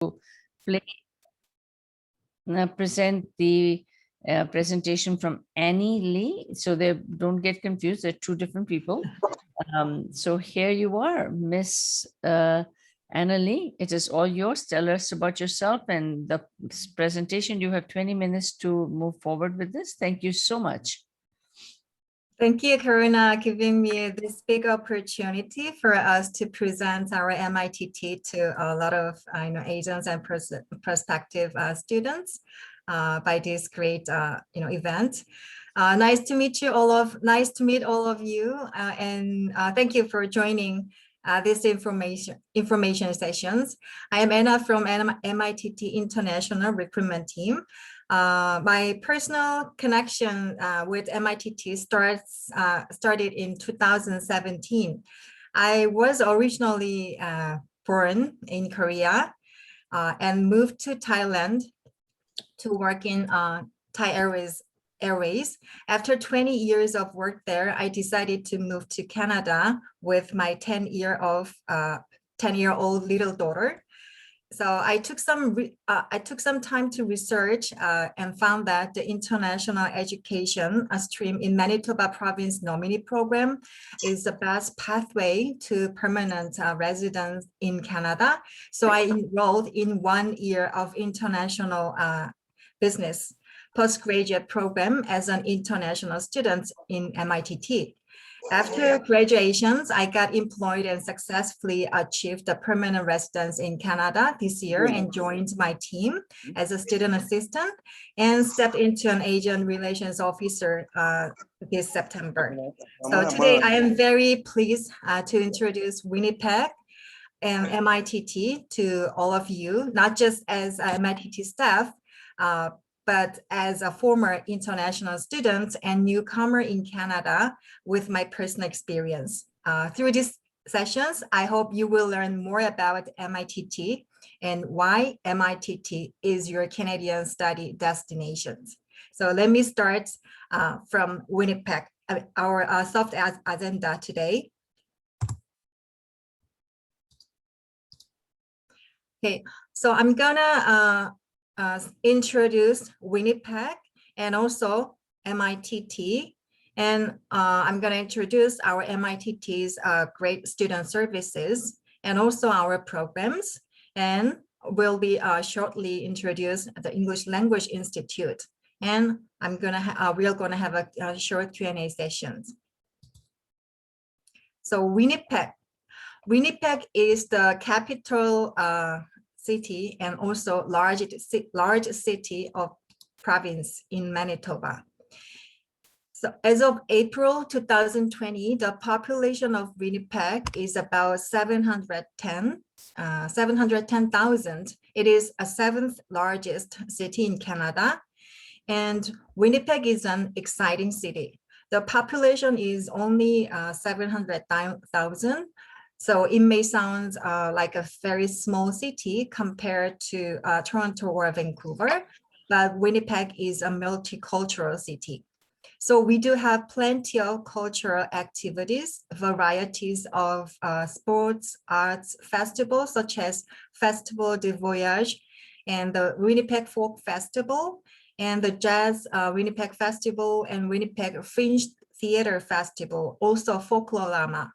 play, present the presentation from Annie Lee, so they don't get confused. They're two different people. So here you are, Miss Anna Lee. It is all yours. Tell us about yourself and the presentation. You have 20 minutes to move forward with this. Thank you so much. Thank you, Karuna, giving me this big opportunity for us to present our MITT to a lot of agents and prospective students by this great event. Nice to meet all of you, and thank you for joining this information sessions. I am Anna from MITT International Recruitment Team. My personal connection with MITT started in 2017. I was originally born in Korea and moved to Thailand to work in Thai Airways. After 20 years of work there, I decided to move to Canada with my 10-year-old little daughter. So I took some time to research and found that the international education stream in Manitoba province nominee program is the best pathway to permanent residence in Canada. So I enrolled in 1 year of international business postgraduate program as an international student in MITT. After graduations, I got employed and successfully achieved a permanent residence in Canada this year and joined my team as a student assistant and stepped into an agent relations officer this September. So today I am very pleased to introduce Winnipeg and MITT to all of you, not just as MITT staff, but as a former international student and newcomer in Canada with my personal experience. Through these sessions, I hope you will learn more about MITT and why MITT is your Canadian study destination. So let me start from Winnipeg, our soft agenda today. Okay, so I'm gonna introduce Winnipeg and also MITT, and I'm going to introduce our MITT's great student services and also our programs, and will be shortly introduce the English Language Institute, and we're going to have a short Q&A sessions. So Winnipeg is the capital city and also large city of province in Manitoba. So as of April 2020, the population of Winnipeg is about 710,000. It is a 7th largest city in Canada, and Winnipeg is an exciting city. The population is only 700,000. So it may sound like a very small city compared to Toronto or Vancouver, but Winnipeg is a multicultural city. So we do have plenty of cultural activities, varieties of sports, arts, festivals, such as Festival de Voyage and the Winnipeg Folk Festival, and the Jazz Winnipeg Festival and Winnipeg Fringe Theatre Festival, also Folklorama.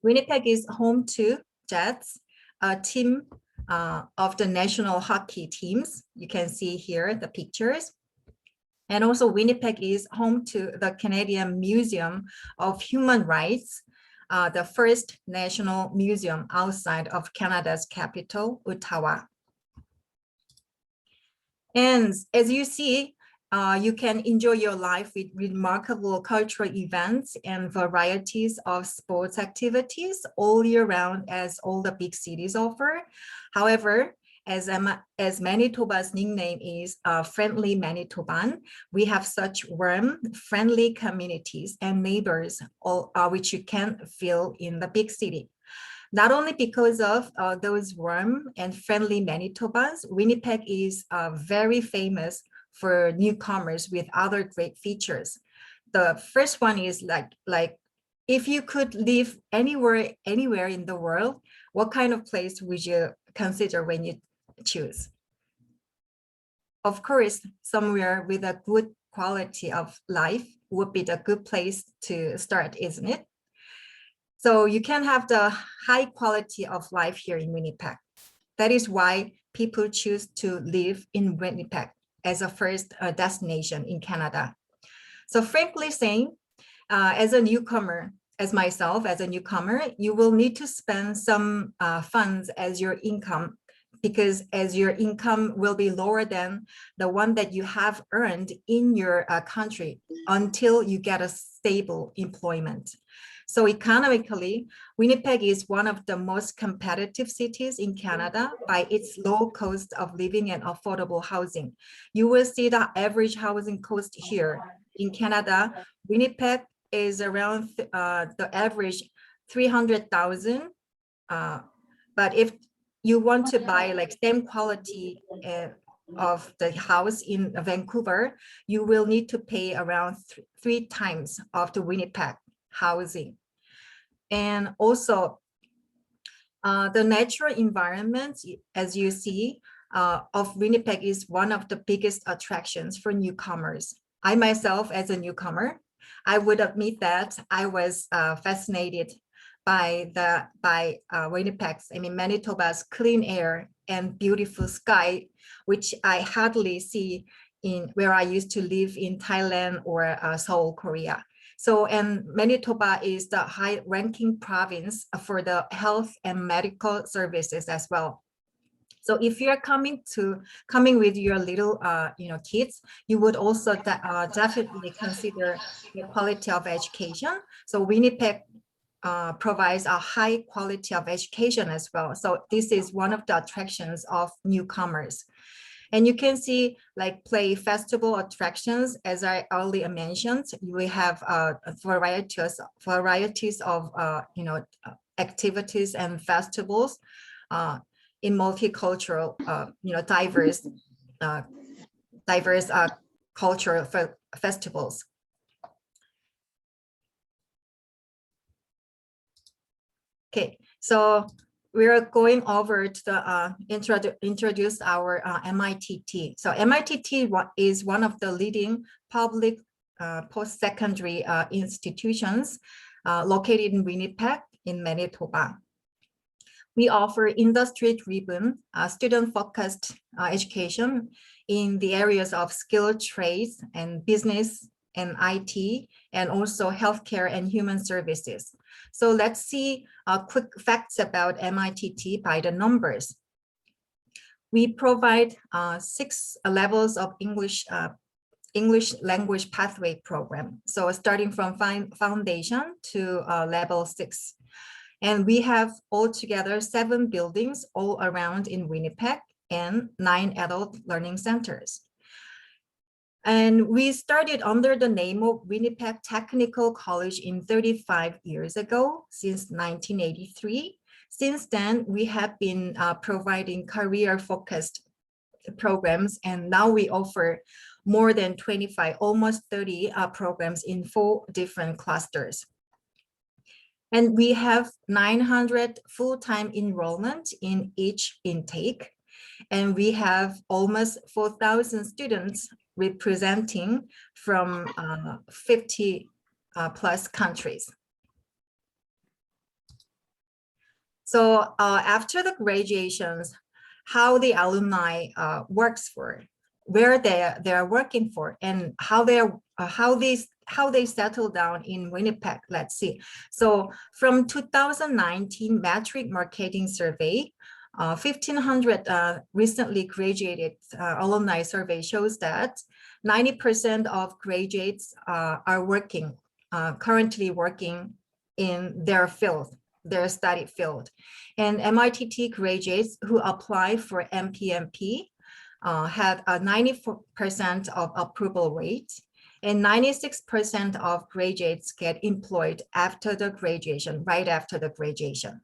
Winnipeg is home to Jets, a team of the national hockey teams. You can see here the pictures. And also Winnipeg is home to the Canadian Museum of Human Rights, the first national museum outside of Canada's capital, Ottawa. And as you see, you can enjoy your life with remarkable cultural events and varieties of sports activities all year round, as all the big cities offer. However, as Manitoba's nickname is Friendly Manitoban, we have such warm, friendly communities and neighbors, which you can feel in the big city. Not only because of those warm and friendly Manitobans, Winnipeg is very famous for newcomers with other great features. The first one is like if you could live anywhere in the world, what kind of place would you consider when you choose. Of course, somewhere with a good quality of life would be the good place to start, isn't it? So you can have the high quality of life here in Winnipeg. That is why people choose to live in Winnipeg as a first destination in Canada. So frankly saying, as a newcomer, as myself, as a newcomer, you will need to spend some funds as your income, because as your income will be lower than the one that you have earned in your country until you get a stable employment. So economically, Winnipeg is one of the most competitive cities in Canada by its low cost of living and affordable housing. You will see the average housing cost here in Canada. Winnipeg is around the average 300,000. But if you want to buy like same quality of the house in Vancouver, you will need to pay around three times of the Winnipeg housing. And also the natural environment, as you see, of Winnipeg is one of the biggest attractions for newcomers. I myself, as a newcomer, I would admit that I was fascinated by Winnipeg's, Manitoba's clean air and beautiful sky, which I hardly see in where I used to live in Thailand or Seoul, Korea. So, and Manitoba is the high-ranking province for the health and medical services as well. So if you're coming with your little kids, you would also definitely consider the quality of education. So Winnipeg provides a high quality of education as well. So this is one of the attractions of newcomers. And you can see like play festival attractions, as I earlier mentioned. We have varieties of activities and festivals in multicultural, diverse cultural festivals. Okay, so we are going over to the introduce our MITT. So MITT is one of the leading public post-secondary institutions located in Winnipeg in Manitoba. We offer industry-driven, student-focused education in the areas of skilled trades and business and IT, and also healthcare and human services. So let's see quick facts about MITT by the numbers. We provide 6 levels of English language pathway program. So starting from foundation to level 6. And we have altogether 7 buildings all around in Winnipeg and 9 adult learning centers. And we started under the name of Winnipeg Technical College in 35 years ago, since 1983. Since then, we have been providing career-focused programs, and now we offer more than 25, almost 30 programs in 4 different clusters. And we have 900 full-time enrollment in each intake, and we have almost 4,000 students representing from 50 plus countries. So after the graduations, how the alumni works for, where they are working for, and how they settle down in Winnipeg. Let's see. So from 2019 Metric Marketing Survey, 1,500 recently graduated alumni survey shows that 90% of graduates are currently working in their field, their study field. And MITT graduates who apply for Mpmp had a 94% of approval rate, and 96% of graduates get employed after the graduation, right after the graduation.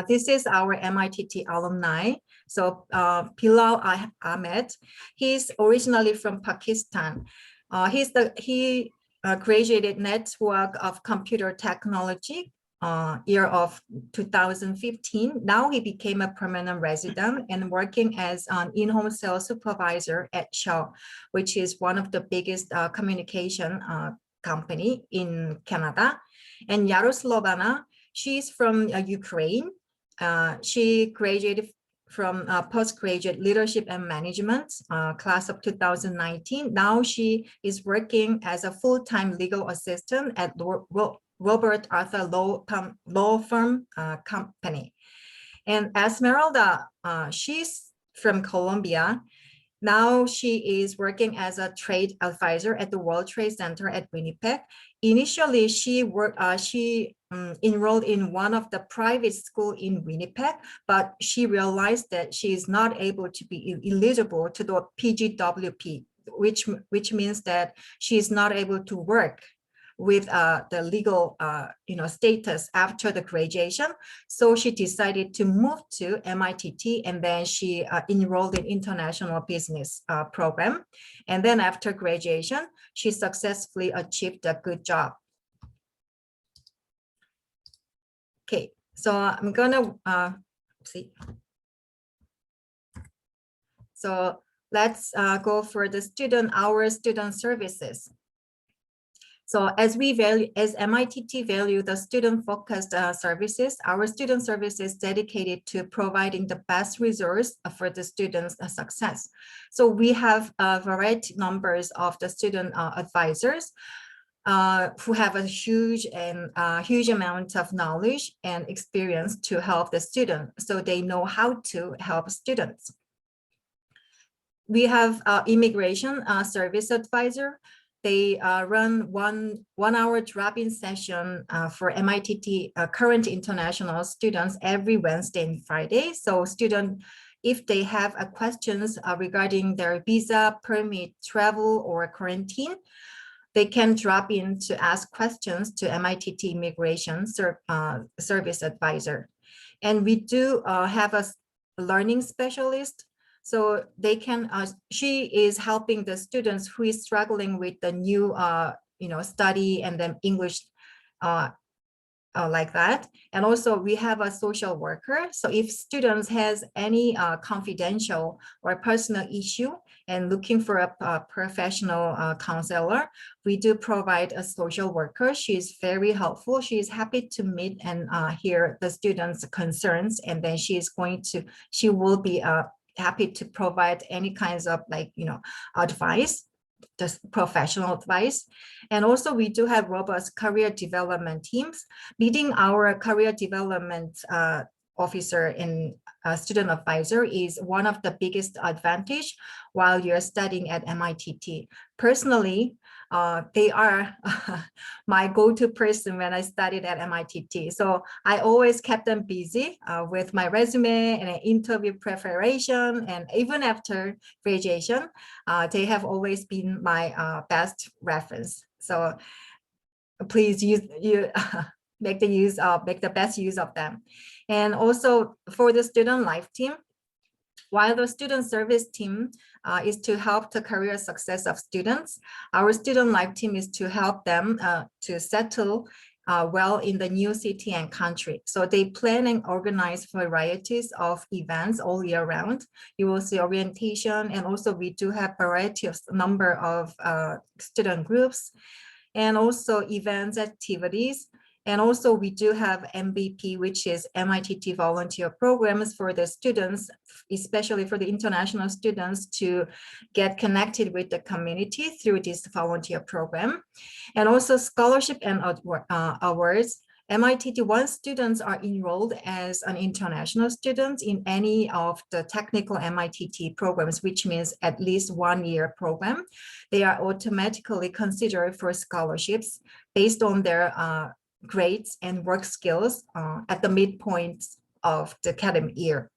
This is our MITT alumni. So Bilal Ahmed, he's originally from Pakistan. He graduated Network of Computer Technology year of 2015. Now he became a permanent resident and working as an in-home sales supervisor at Shaw, which is one of the biggest communication company in Canada. And Yaroslavana, she's from Ukraine. She graduated from Postgraduate Leadership and Management class of 2019. Now she is working as a full-time legal assistant at Robert Arthur Law Firm company. And Esmeralda, she's from Colombia. Now she is working as a trade advisor at the World Trade Center at Winnipeg. Initially, she enrolled in one of the private school in Winnipeg, but she realized that she is not able to be eligible to the PGWP, which means that she is not able to work with the legal status after the graduation. So she decided to move to MITT, and then she enrolled in international business program. And then after graduation, she successfully achieved a good job. Okay, so I'm gonna see. So let's go for the student services. So as MITT value the student-focused services, our student service is dedicated to providing the best resource for the students' success. So we have a variety numbers of the student advisors who have a huge amount of knowledge and experience to help the student, so they know how to help students. We have immigration service advisor. They run one hour drop-in session for MITT current international students every Wednesday and Friday. So students, if they have questions regarding their visa, permit, travel, or quarantine, they can drop in to ask questions to MITT immigration service advisor. And we do have a learning specialist. So they can, she is helping the students who is struggling with the new, study and then English like that. And also we have a social worker. So if students has any confidential or personal issue and looking for a professional counselor, we do provide a social worker. She is very helpful. She is happy to meet and hear the students' concerns. And then she will be happy to provide any kinds of advice, just professional advice. And also we do have robust career development teams. Leading our career development officer and student advisor is one of the biggest advantage while you're studying at MITT. Personally, they are my go-to person when I studied at MITT. So I always kept them busy with my resume and interview preparation. And even after graduation, they have always been my best reference. So please make the best use of them. And also for the student life team, while the student service team is to help the career success of students, our student life team is to help them to settle well in the new city and country. So they plan and organize varieties of events all year round. You will see orientation, and also we do have variety of number of student groups, and also events, activities. And also we do have MVP, which is MITT volunteer programs for the students, especially for the international students, to get connected with the community through this volunteer program. And also scholarship and awards. MITT, once students are enrolled as an international student in any of the technical MITT programs, which means at least 1 year program, they are automatically considered for scholarships based on their grades and work skills at the midpoint of the academic year.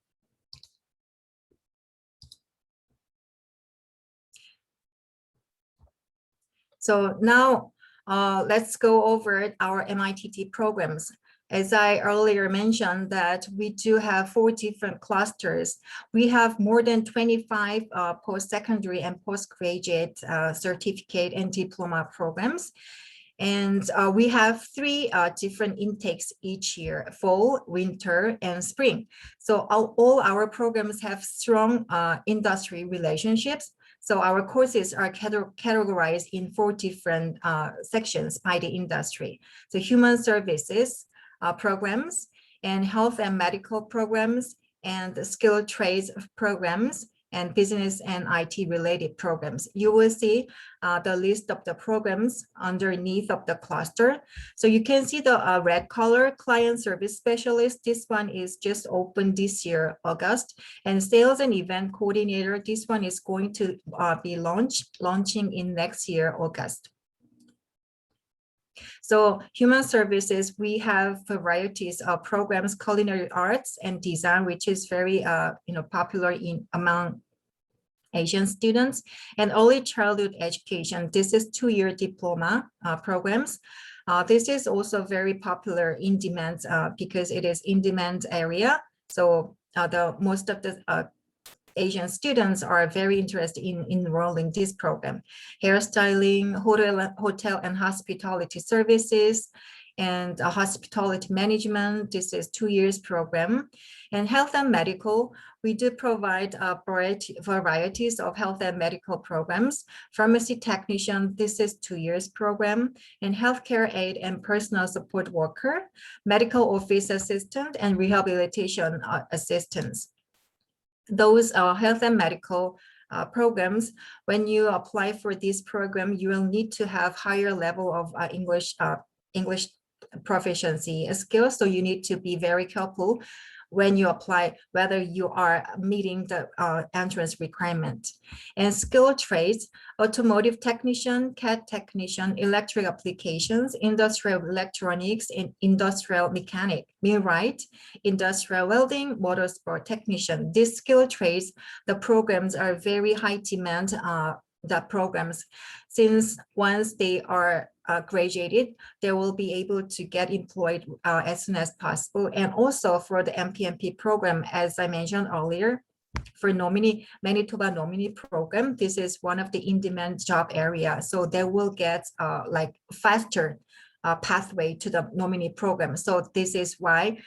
So now let's go over our MITT programs. As I earlier mentioned that we do have 4 different clusters. We have more than 25 post-secondary and postgraduate certificate and diploma programs. And we have three different intakes each year: fall, winter, and spring. So all our programs have strong industry relationships. So our courses are categorized in 4 different sections by the industry. So human services programs, and health and medical programs, and skilled trades programs, and business and IT related programs. You will see the list of the programs underneath of the cluster. So you can see the red color, client service specialist. This one is just opened this year, August. And sales and event coordinator, this one is going to be launching in next year, August. So human services, we have varieties of programs: culinary arts and design, which is very popular among Asian students, and early childhood education. This is 2-year diploma programs. This is also very popular, in demand, because it is in demand area. So most of the Asian students are very interested in enrolling this program. Hairstyling, hotel and hospitality services, and hospitality management. This is 2 years program. And health and medical, we do provide varieties of health and medical programs. Pharmacy technician, this is 2 years program. And healthcare aide and personal support worker, medical office assistant, and rehabilitation assistants. Those health and medical programs, when you apply for this program, you will need to have higher level of English proficiency skills. So you need to be very careful when you apply, whether you are meeting the entrance requirement. And skilled trades, automotive technician, CAD technician, electric applications, industrial electronics, and industrial mechanic, millwright, industrial welding, motorsport technician. These skilled trades, the programs are very high demand, the programs, since once they are graduated, they will be able to get employed as soon as possible. And also for the MPMP program, as I mentioned earlier, for Manitoba nominee program, this is one of the in-demand job area. So they will get like faster pathway to the nominee program. So this is why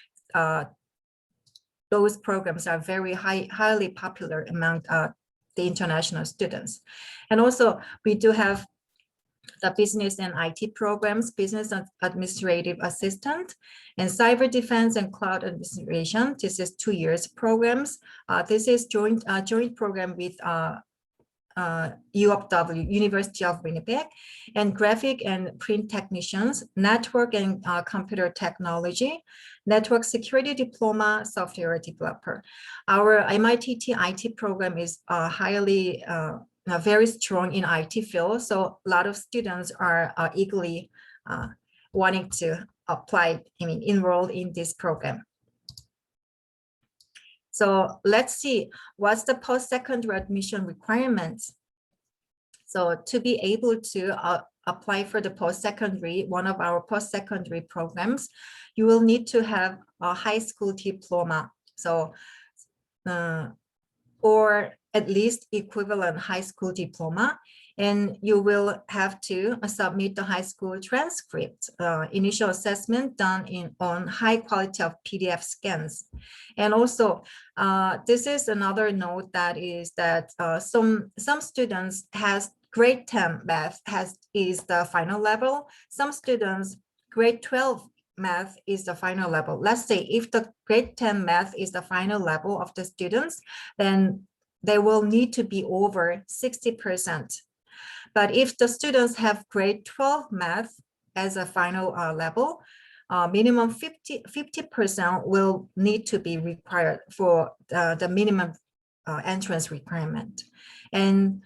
those programs are very highly popular among the international students. And also we do have the business and IT programs, business administrative assistant, and cyber defense and cloud administration. This is 2 years programs. This is joint program with U of W, University of Winnipeg, and graphic and print technicians, network and computer technology, network security diploma, software developer. Our MITT IT program is highly very strong in IT field. So a lot of students are eagerly wanting to enroll in this program. So let's see, what's the post-secondary admission requirements? So to be able to apply for the post-secondary, one of our post-secondary programs, you will need to have a high school diploma. So, or at least equivalent high school diploma, and you will have to submit the high school transcript, initial assessment done on high quality of PDF scans. And also, this is another note, that is that some students has grade 10 math is the final level. Some students grade 12 math is the final level. Let's say if the grade 10 math is the final level of the students, then they will need to be over 60%. But if the students have grade 12 math as a final level, minimum 50% will need to be required for the minimum entrance requirement. And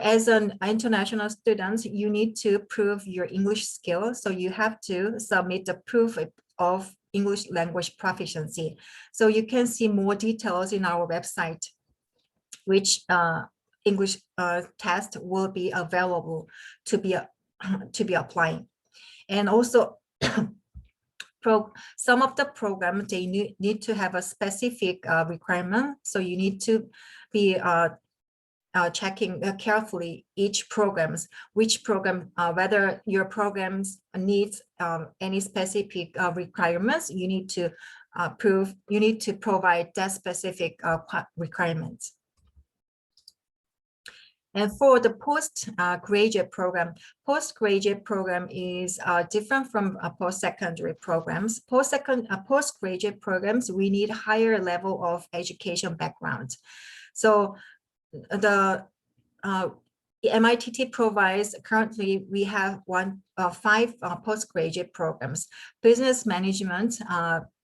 as an international student, you need to prove your English skill. So you have to submit the proof of English language proficiency. So you can see more details in our website, which English test will be available to be applying. And also some of the programs, they need to have a specific requirement. So you need to be checking carefully each programs, which program, whether your programs needs any specific requirements, you need to provide that specific requirements. And for the postgraduate program is different from post-secondary programs. Postgraduate programs, we need higher level of education background. So the MITT provides, currently we have 5 postgraduate programs. Business management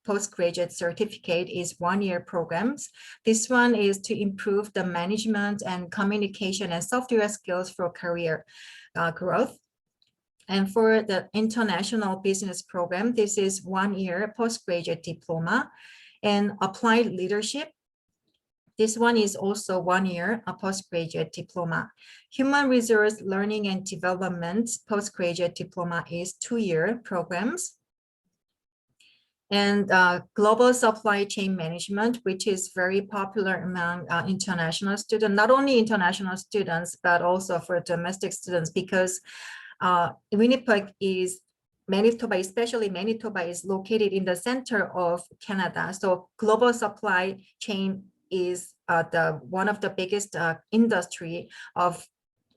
postgraduate certificate is 1-year programs. This one is to improve the management and communication and software skills for career growth. And for the international business program, this is 1-year postgraduate diploma. And applied leadership, this one is also 1-year postgraduate diploma. Human resource learning and development postgraduate diploma is 2-year programs. And global supply chain management, which is very popular among international students, not only international students, but also for domestic students, because Manitoba, especially Manitoba, is located in the center of Canada. So global supply chain is one of the biggest industry of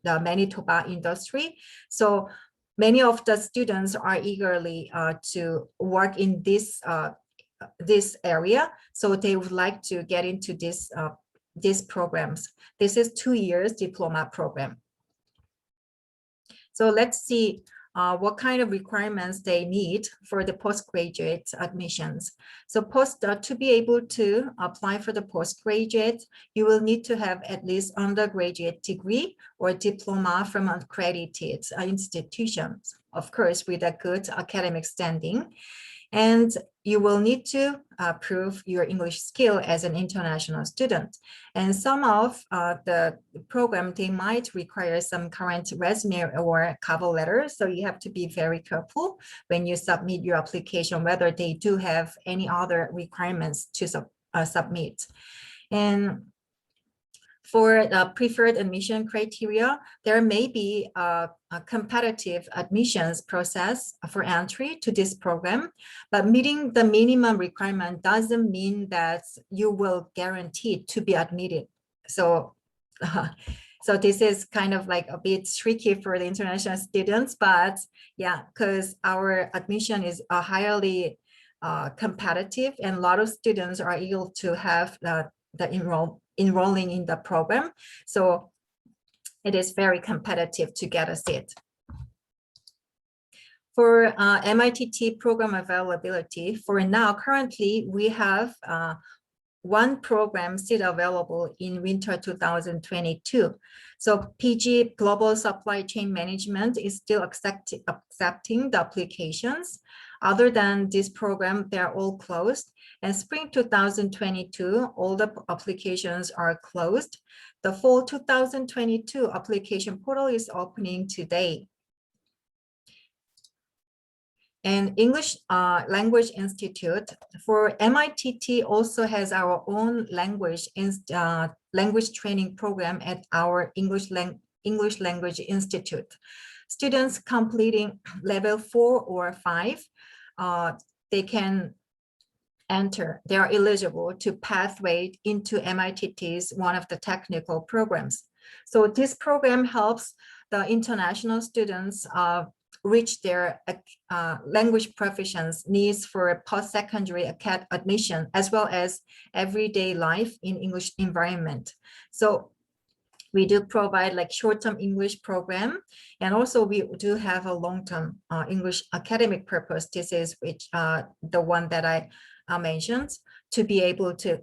the Manitoba industry. So many of the students are eagerly to work in this area, so they would like to get into these programs. This is 2 years diploma program. So let's see what kind of requirements they need for the postgraduate admissions. So to be able to apply for the postgraduate, you will need to have at least undergraduate degree or diploma from accredited institutions, of course, with a good academic standing. And you will need to prove your English skill as an international student. And some of the program, they might require some current resume or cover letter. So you have to be very careful when you submit your application, whether they do have any other requirements to submit. And for the preferred admission criteria, there may be a competitive admissions process for entry to this program, but meeting the minimum requirement doesn't mean that you will guarantee to be admitted. So, so this is kind of like a bit tricky for the international students, but yeah, because our admission is highly competitive, and a lot of students are able to have enrolling in the program. So it is very competitive to get a seat. For MITT program availability, for now, currently we have 1 program seat available in winter 2022. So PG Global Supply Chain Management is still accepting the applications. Other than this program, they're all closed. And spring 2022, all the applications are closed. The fall 2022 application portal is opening today. And English Language Institute for MITT also has our own language training program at our English Language Institute. Students completing level 4 or 5, they can enter. They are eligible to pathway into MITT's one of the technical programs. So this program helps the international students reach their language proficiency needs for post-secondary admission, as well as everyday life in English environment. So we do provide like short-term English program, and also we do have a long-term English academic purpose. This is the one that I mentioned, to be able to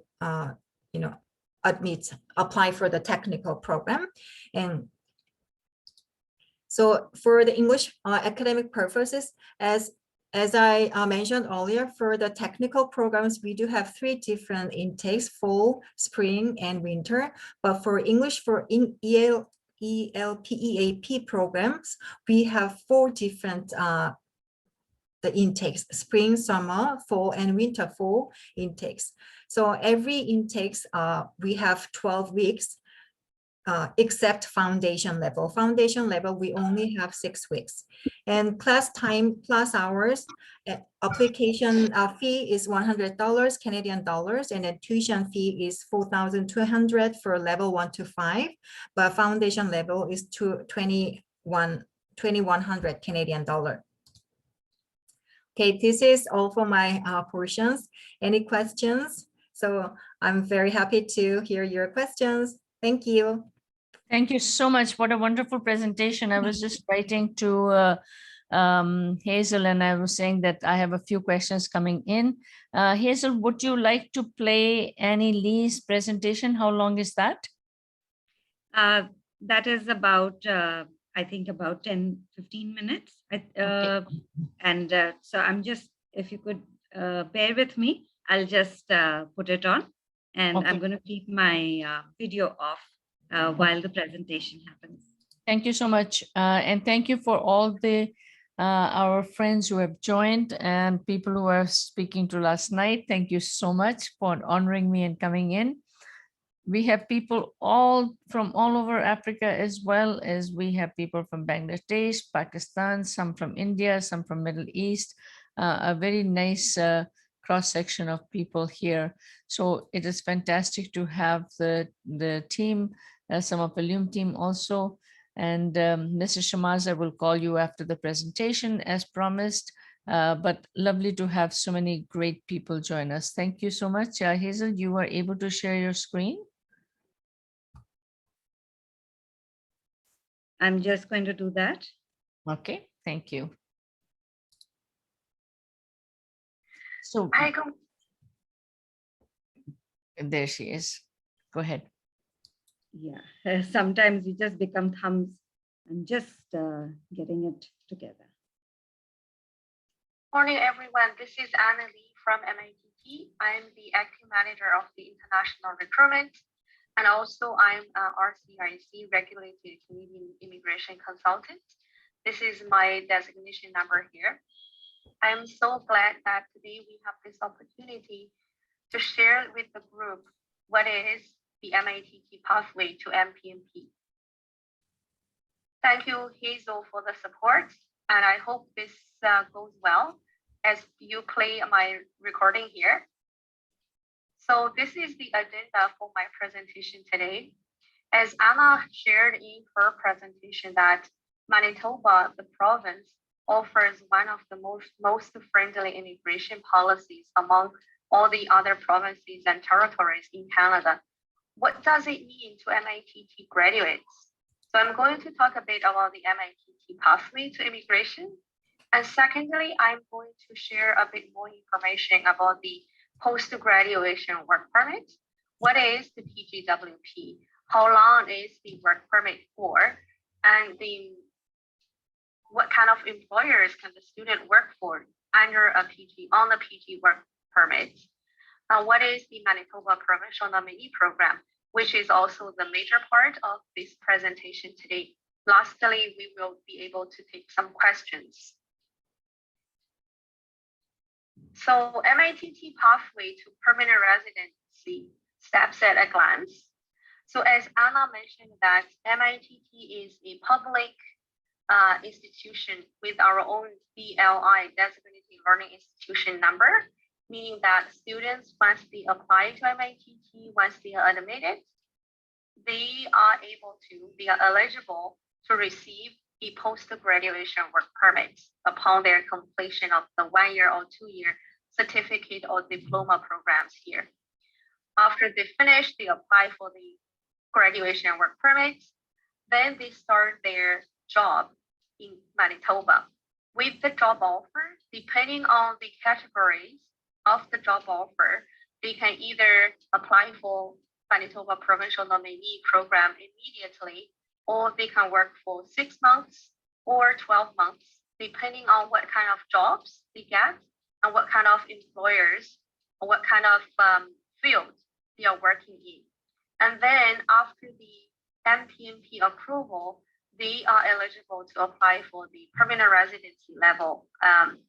apply for the technical program. And so for the English academic purposes, as I mentioned earlier, for the technical programs, we do have 3 different intakes: fall, spring, and winter. But for English for ELPEAP programs, we have 4 different the intakes: spring, summer, fall, and winter fall intakes. So every intakes, we have 12 weeks except foundation level. Foundation level, we only have 6 weeks. And class time, class hours, application fee is $100 Canadian dollars, and then tuition fee is $4,200 for level 1 to 5, but foundation level is $2,100 Canadian dollar. Okay, this is all for my portions. Any questions? So I'm very happy to hear your questions. Thank you. Thank you so much. What a wonderful presentation. I was just writing to Hazel, and I was saying that I have a few questions coming in. Hazel, would you like to play Annie Lee's presentation? How long is that? That is about, I think about 10-15 minutes. Okay. And so I'm just, if you could bear with me, I'll just put it on, and Okay. I'm going to keep my video off while the presentation happens. Thank you so much. And thank you for all the our friends who have joined and people who are speaking to last night. Thank you so much for honoring me and coming in. We have people from all over Africa, as well as we have people from Bangladesh, Pakistan, some from India, some from Middle East, a very nice cross-section of people here. So it is fantastic to have the team, some of the Loom team also. And Mr. Shamaza will call you after the presentation as promised. But lovely to have so many great people join us. Thank you so much. Hazel, you were able to share your screen? I'm just going to do that. Okay, thank you. So there she is. Go ahead. Yeah, sometimes you just become thumbs and just getting it together. Morning, everyone. This is Anna Lee from MITT. I'm the acting manager of the international recruitment, and also I'm RCIC regulated Canadian immigration consultant. This is my designation number here. I'm so glad that today we have this opportunity to share with the group what is the MITT pathway to MPMP. Thank you, Hazel, for the support, and I hope this goes well as you play my recording here. So this is the agenda for my presentation today. As Anna shared in her presentation that Manitoba, the province, offers one of the most friendly immigration policies among all the other provinces and territories in Canada. What does it mean to MITT graduates? So I'm going to talk a bit about the MITT pathway to immigration. And secondly, I'm going to share a bit more information about the post-graduation work permit. What is the PGWP? How long is the work permit for? And what kind of employers can the student work for under a PG, on the PG work permit? What is the Manitoba Provincial Nominee Program, which is also the major part of this presentation today. Lastly, we will be able to take some questions. So MITT pathway to permanent residency steps at a glance. So as Anna mentioned that MITT is a public institution with our own DLI, designated learning institution number, meaning that students, once they apply to MITT, once they are admitted, they are eligible to receive a post-graduation work permit upon their completion of the 1-year or 2-year certificate or diploma programs here. After they finish, they apply for the graduation work permit, then they start their job in Manitoba. With the job offer, depending on the categories of the job offer, they can either apply for Manitoba Provincial Nominee Program immediately, or they can work for 6 months or 12 months, depending on what kind of jobs they get and what kind of employers or what kind of field they are working in. And then after the MPMP approval, they are eligible to apply for the permanent residency level,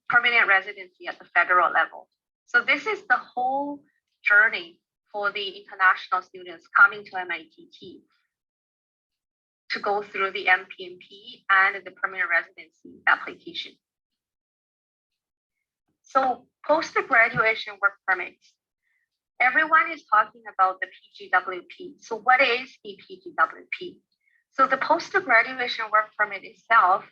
permanent residency at the federal level. So this is the whole journey for the international students coming to MITT. to go through the Mpmp and the permanent residency application. So post-graduation work permits. Everyone is talking about the PGWP. So what is a PGWP? So the post-graduation work permit itself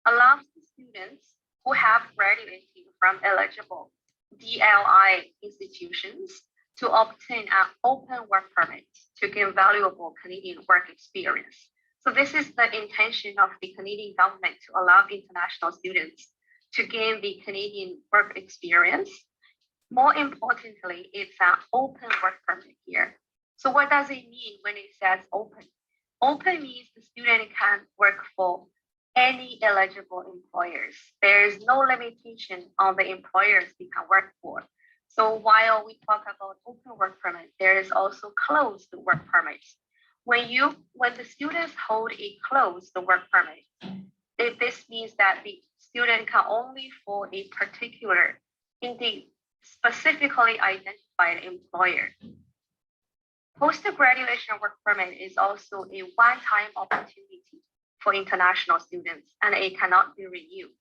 allows the students who have graduated from eligible DLI institutions to obtain an open work permit to gain valuable Canadian work experience. So this is the intention of the Canadian government to allow international students to gain the Canadian work experience. More importantly, it's an open work permit here. So what does it mean when it says open? Open means the student can work for any eligible employers. There is no limitation on the employers they can work for. So while we talk about open work permit, there is also closed work permits. When the students hold a closed work permit, this means that the student can only for a particular, specifically identified employer. Post-graduation work permit is also a one-time opportunity for international students, and it cannot be renewed.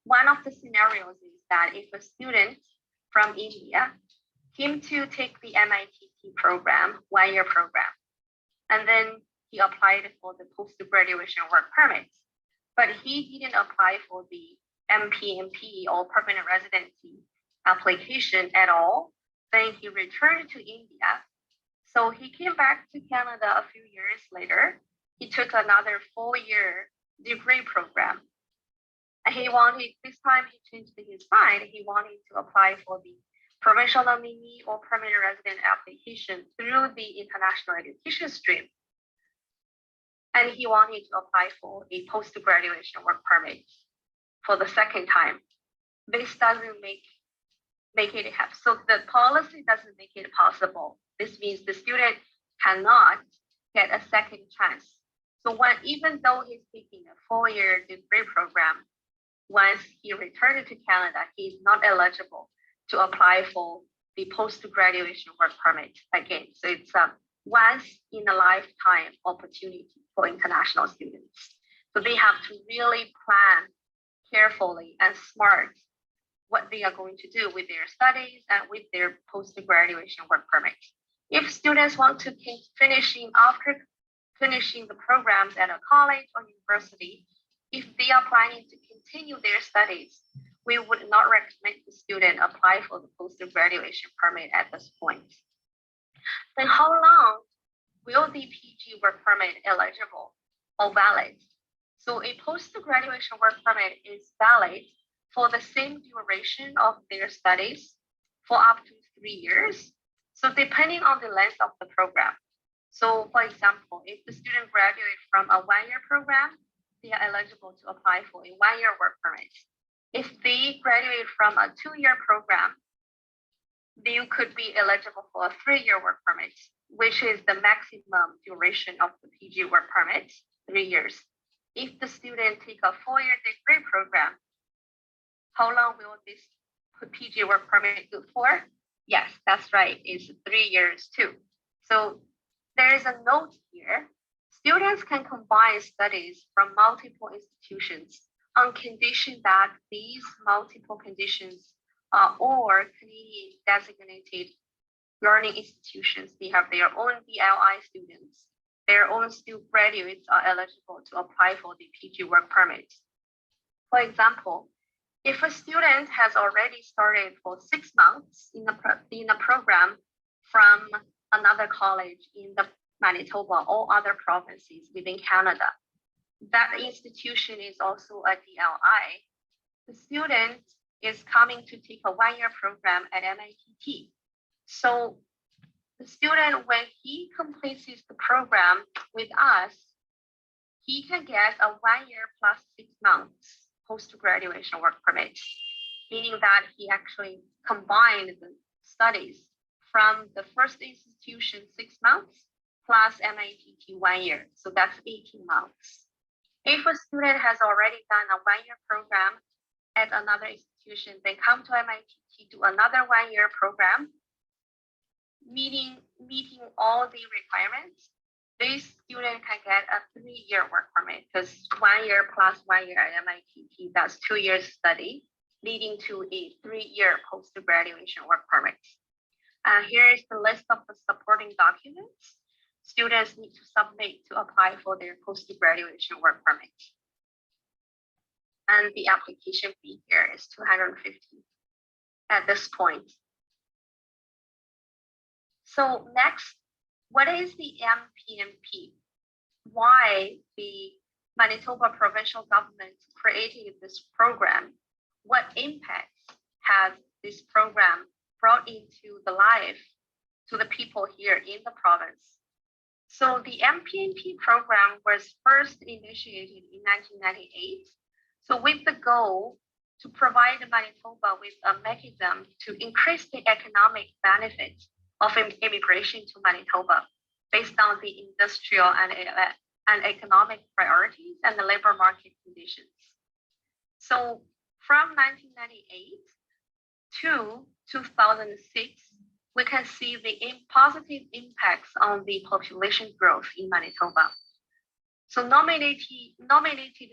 One of the scenarios is that if a student from India came to take the MITT program, one-year program, and then he applied for the post-graduation work permit, but he didn't apply for the Mpmp or permanent residency application at all, then he returned to India. So he came back to Canada a few years later. He took another 4-year degree program. And this time he changed his mind. He wanted to apply for the provincial nominee or permanent resident application through the international education stream. And he wanted to apply for a post-graduation work permit for the second time. This doesn't make it happen. So the policy doesn't make it possible. This means the student cannot get a second chance. So even though he's taking a 4-year degree program, once he returned to Canada, he's not eligible to apply for the post-graduation work permit again. So it's a once in a lifetime opportunity for international students. So they have to really plan carefully and smart what they are going to do with their studies and with their post-graduation work permit. If students want to after finishing the programs at a college or university, if they are planning to continue their studies, we would not recommend the student apply for the post-graduation permit at this point. Then how long will the PG work permit eligible or valid? So a post-graduation work permit is valid for the same duration of their studies for up to 3 years. So depending on the length of the program. So for example, if the student graduates from a 1-year program, they are eligible to apply for a 1-year work permit. If they graduate from a 2-year program, they could be eligible for a 3-year work permit, which is the maximum duration of the PG work permit, 3 years. If the student take a 4-year degree program, how long will this PG work permit go for? Yes, that's right, it's 3 years too. So there is a note here. Students can combine studies from multiple institutions on condition that these multiple conditions are all Canadian designated learning institutions. They have their own DLI students. Their own student graduates are eligible to apply for the PG work permit. For example, if a student has already started for 6 months in a program from another college in the Manitoba or other provinces within Canada, that institution is also a DLI. The student is coming to take a 1-year program at MITT. So the student, when he completes the program with us, he can get a 1-year plus 6 months post-graduation work permit, meaning that he actually combined the studies from the first institution 6 months plus MITT 1 year. So that's 18 months. If a student has already done a 1-year program at another institution, they come to MITT, do another 1-year program, meeting all the requirements, these students can get a 3-year work permit, because 1 year plus 1 year at MITT, that's 2 years study, leading to a 3-year post-graduation work permit. Here is the list of the supporting documents students need to submit to apply for their post-graduation work permit. And the application fee here is $250 at this point. So next, what is the Mpmp? Why the Manitoba provincial government created this program? What impacts has this program brought into the life to the people here in the province? So the Mpmp program was first initiated in 1998. So with the goal to provide Manitoba with a mechanism to increase the economic benefit of immigration to Manitoba based on the industrial and economic priorities and the labor market conditions. So from 1998 to 2006, we can see the positive impacts on the population growth in Manitoba. So nominated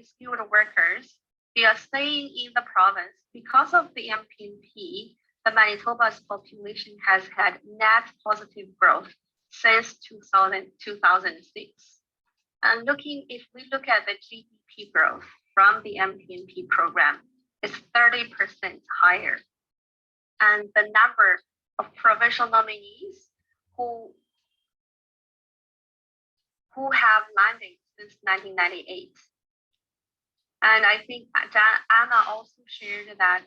skilled workers, they are staying in the province because of the Mpmp. The Manitoba's population has had net positive growth since 2006. And if we look at the GDP growth from the Mpmp program, it's 30% higher. And the number of provincial nominees who have landed since 1998. And I think Anna also shared that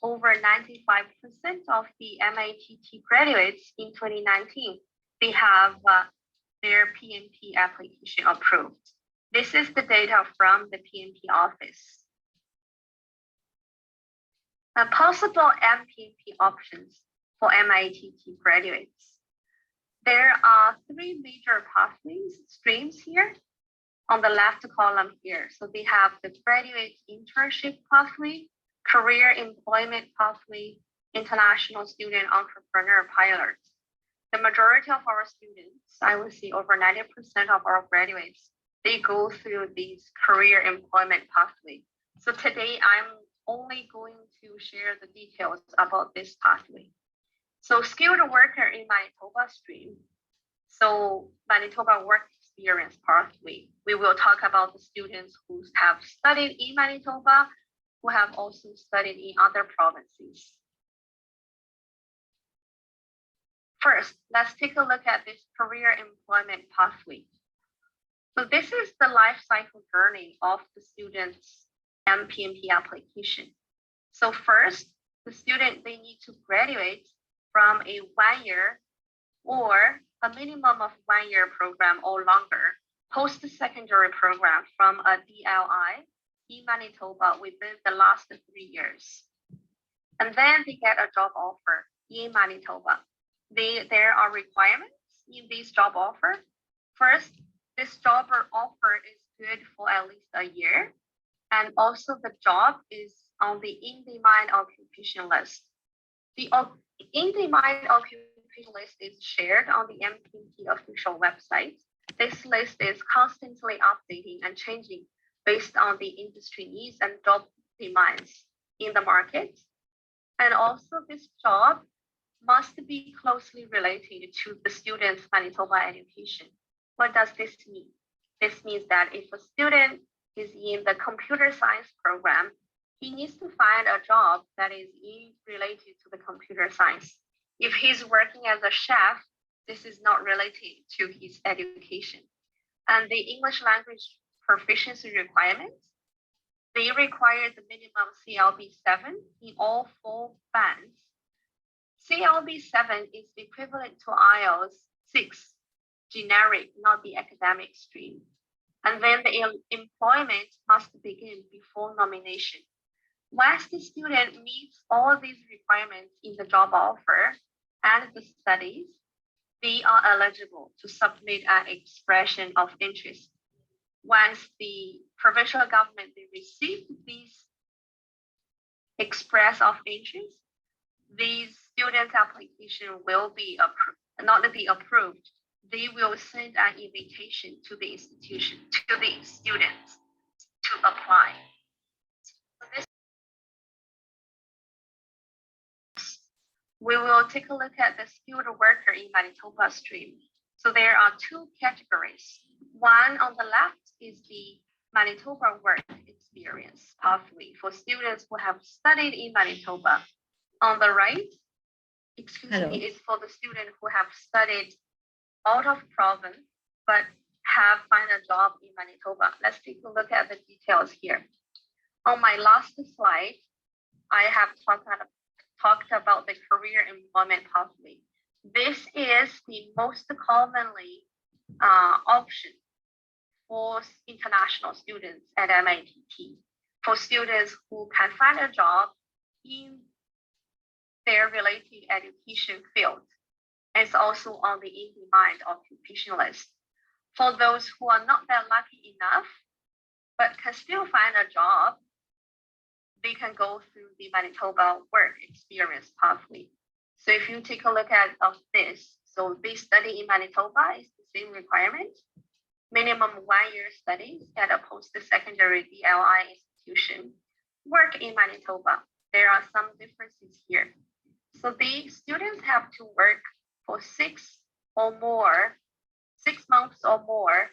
over 95% of the MITT graduates in 2019, they have their PMP application approved. This is the data from the PMP office. Possible MPMP options for MITT graduates. There are 3 major pathways streams here on the left column here. So they have the graduate internship pathway, career employment pathway, international student entrepreneur pilot. The majority of our students, I would say over 90% of our graduates, they go through these career employment pathway. So today I'm only going to share the details about this pathway. So skilled worker in Manitoba stream. So Manitoba work experience pathway. We will talk about the students who have studied in Manitoba, who have also studied in other provinces. First, let's take a look at this career employment pathway. So this is the life cycle journey of the student's MPMP application. So first, the student, they need to graduate from a 1-year or a minimum of 1-year program or longer post-secondary program from a DLI in Manitoba within the last 3 years. And then they get a job offer in Manitoba. There are requirements in this job offer. First, this job offer is good for at least a year. And also the job is on the in-demand occupation list. The in-demand occupation list is shared on the MPMP official website. This list is constantly updating and changing based on the industry needs and job demands in the market. And also this job must be closely related to the student's Manitoba education. What does this mean? This means that if a student is in the computer science program, he needs to find a job that is related to the computer science. If he's working as a chef, this is not related to his education. And the English language proficiency requirements, they require the minimum CLB 7 in all 4 bands. CLB 7 is equivalent to IELTS 6, generic, not the academic stream. And then the employment must begin before nomination. Once the student meets all these requirements in the job offer and the studies, they are eligible to submit an expression of interest. Once the provincial government they receive these express of interest, these students' application will be approved, they will send an invitation to the institution, to the students to apply. So this, we will take a look at the skilled worker in Manitoba stream. So there are two categories. One on the left is the Manitoba work experience pathway for students who have studied in Manitoba. On the right, is for the student who have studied out of province, but have found a job in Manitoba. Let's take a look at the details here. On my last slide, I have talked about the career employment pathway. This is the most commonly option for international students at MITT, for students who can find a job in their related education field. It's also on the in-demand occupation list. For those who are not that lucky enough, but can still find a job, they can go through the Manitoba work experience pathway. So if you take a look at this, so they study in Manitoba is the same requirement, minimum 1 year studies at a post-secondary DLI institution, work in Manitoba. There are some differences here. So the students have to work for 6 months or more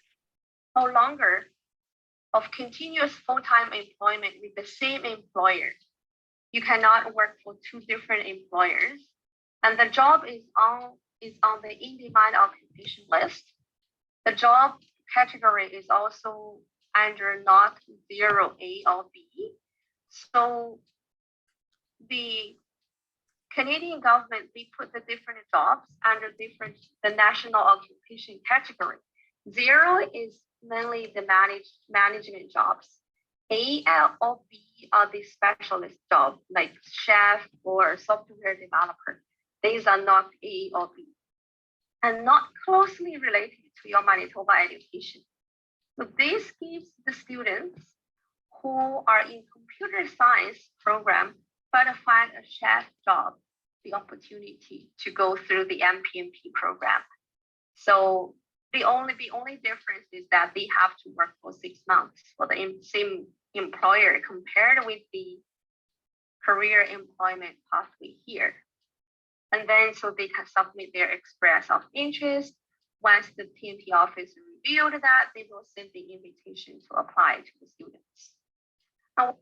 or longer of continuous full-time employment with the same employer. You cannot work for 2 different employers. And the job is on the in-demand occupation list. The job category is also under not 0A or B. So the Canadian government, they put the different jobs under the national occupation category. 0 is mainly the management jobs. A or B are the specialist jobs like chef or software developer. These are not A or B and not closely related to your Manitoba education. So this gives the students who are in computer science program but find a chef job the opportunity to go through the Mpmp program. So the only difference is that they have to work for 6 months for the same employer compared with the career employment pathway here. And then so they can submit their express of interest. Once the PMP office reviewed that, they will send the invitation to apply to the students. Now,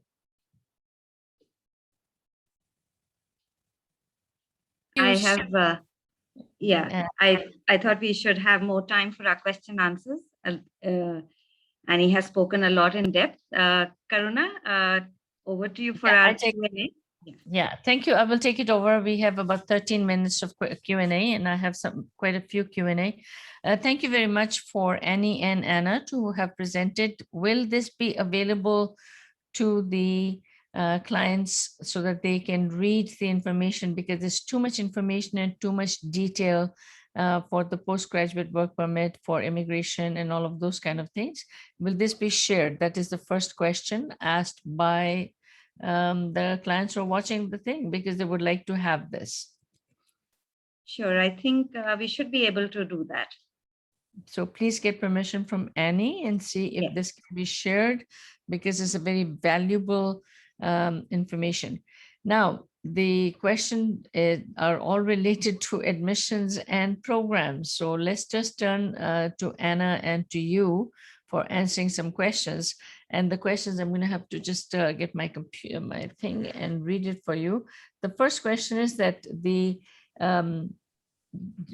I have, I thought we should have more time for our question answers. And he has spoken a lot in depth. Karuna, over to you for our Q&A. Yeah, thank you. I will take it over. We have about 13 minutes of Q&A, and I have quite a few Q&A. Thank you very much for Annie and Anna to have presented. Will this be available to the clients so that they can read the information, because there's too much information and too much detail for the postgraduate work permit, for immigration and all of those kind of things? Will this be shared? That is the first question asked by the clients who are watching the thing, because they would like to have this. Sure, I think we should be able to do that. So please get permission from Annie and see if this can be shared, because it's a very valuable information. Now, the question are all related to admissions and programs. So let's just turn to Anna and to you for answering some questions. And the questions, I'm going to have to just get my computer, my thing, and read it for you. The first question is that the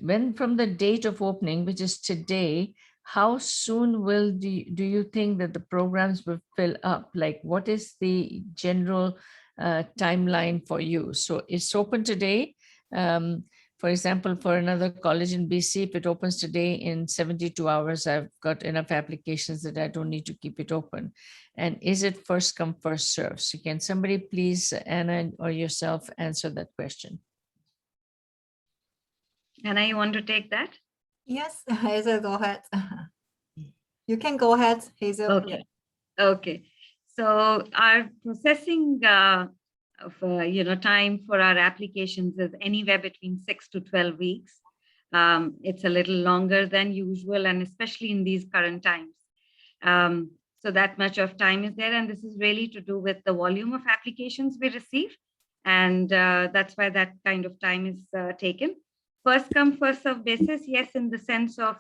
when from the date of opening, which is today, how soon will do you think that the programs will fill up? Like, what is the general timeline for you? So it's open today. For example, for another college in BC, if it opens today, in 72 hours, I've got enough applications that I don't need to keep it open. And is it first come, first serve? So can somebody please, Anna or yourself, answer that question? Anna, you want to take that? Yes, Hazel, go ahead. You can go ahead, Hazel. Okay. Okay. So our processing time for our applications is anywhere between 6 to 12 weeks. It's a little longer than usual, and especially in these current times. So that much of time is there, and this is really to do with the volume of applications we receive. And that's why that kind of time is taken. First come, first serve basis, yes, in the sense of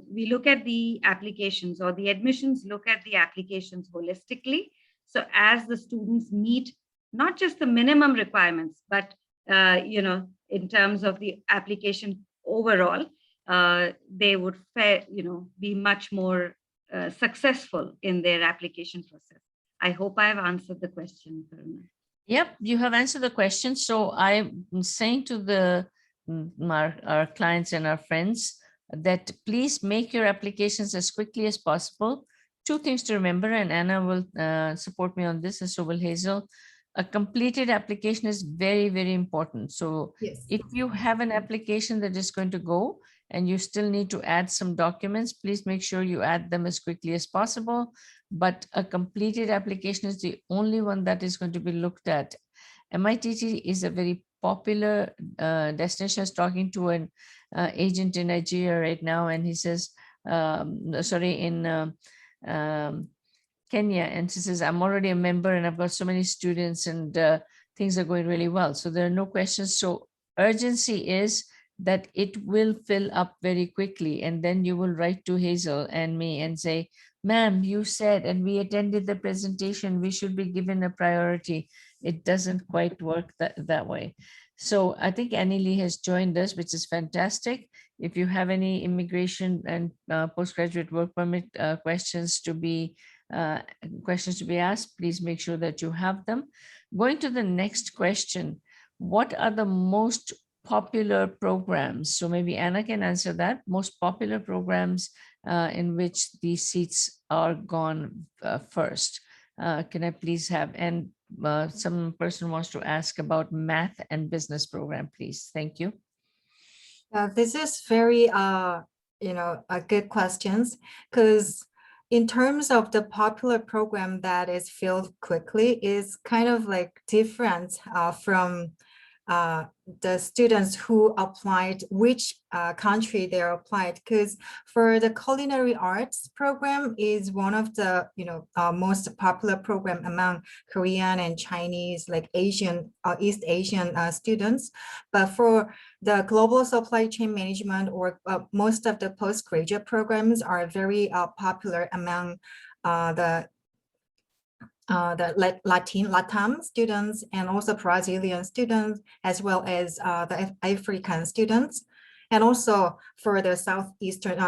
we look at the applications, or the admissions look at the applications holistically. So as the students meet not just the minimum requirements, but in terms of the application overall, they would be much more successful in their application process. I hope I've answered the question, Karuna. Yep, you have answered the question. So I'm saying to our clients and our friends that please make your applications as quickly as possible. Two things to remember, and Anna will support me on this, and so will Hazel. A completed application is very, very important. So Yes. if you have an application that is going to go and you still need to add some documents, please make sure you add them as quickly as possible. But a completed application is the only one that is going to be looked at. MITT is a very popular destination. I was talking to an agent in Nigeria right now, and he says, in Kenya, and she says, I'm already a member and I've got so many students, and things are going really well. So there are no questions. So urgency is that it will fill up very quickly, and then you will write to Hazel and me and say, ma'am, you said, and we attended the presentation, we should be given a priority. It doesn't quite work that way. So I think Annie Lee has joined us, which is fantastic. If you have any immigration and postgraduate work permit questions to be asked, please make sure that you have them. Going to the next question, what are the most popular programs? So maybe Anna can answer that. Most popular programs in which these seats are gone first. Can I please have, and some person wants to ask about math and business program, please. Thank you. This is very, good questions, because in terms of the popular program that is filled quickly is kind of like different from the students who applied, which country they're applied, because for the culinary arts program is one of the most popular program among Korean and Chinese, like Asian, East Asian students. But for the global supply chain management, or most of the postgraduate programs are very popular among the LATAM students, and also Brazilian students, as well as the African students, and also for the Southeastern,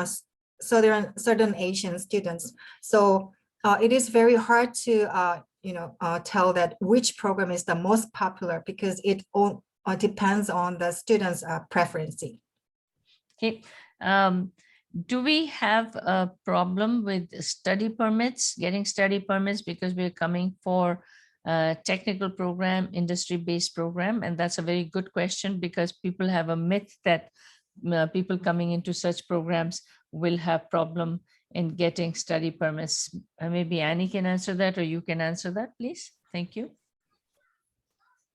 Southern Asian students. So it is very hard to tell that which program is the most popular, because it all depends on the students' preference. Okay. Do we have a problem with study permits, getting study permits, because we're coming for a technical program, industry-based program? And that's a very good question, because people have a myth that people coming into such programs will have problem in getting study permits. Maybe Annie can answer that, or you can answer that, please. Thank you.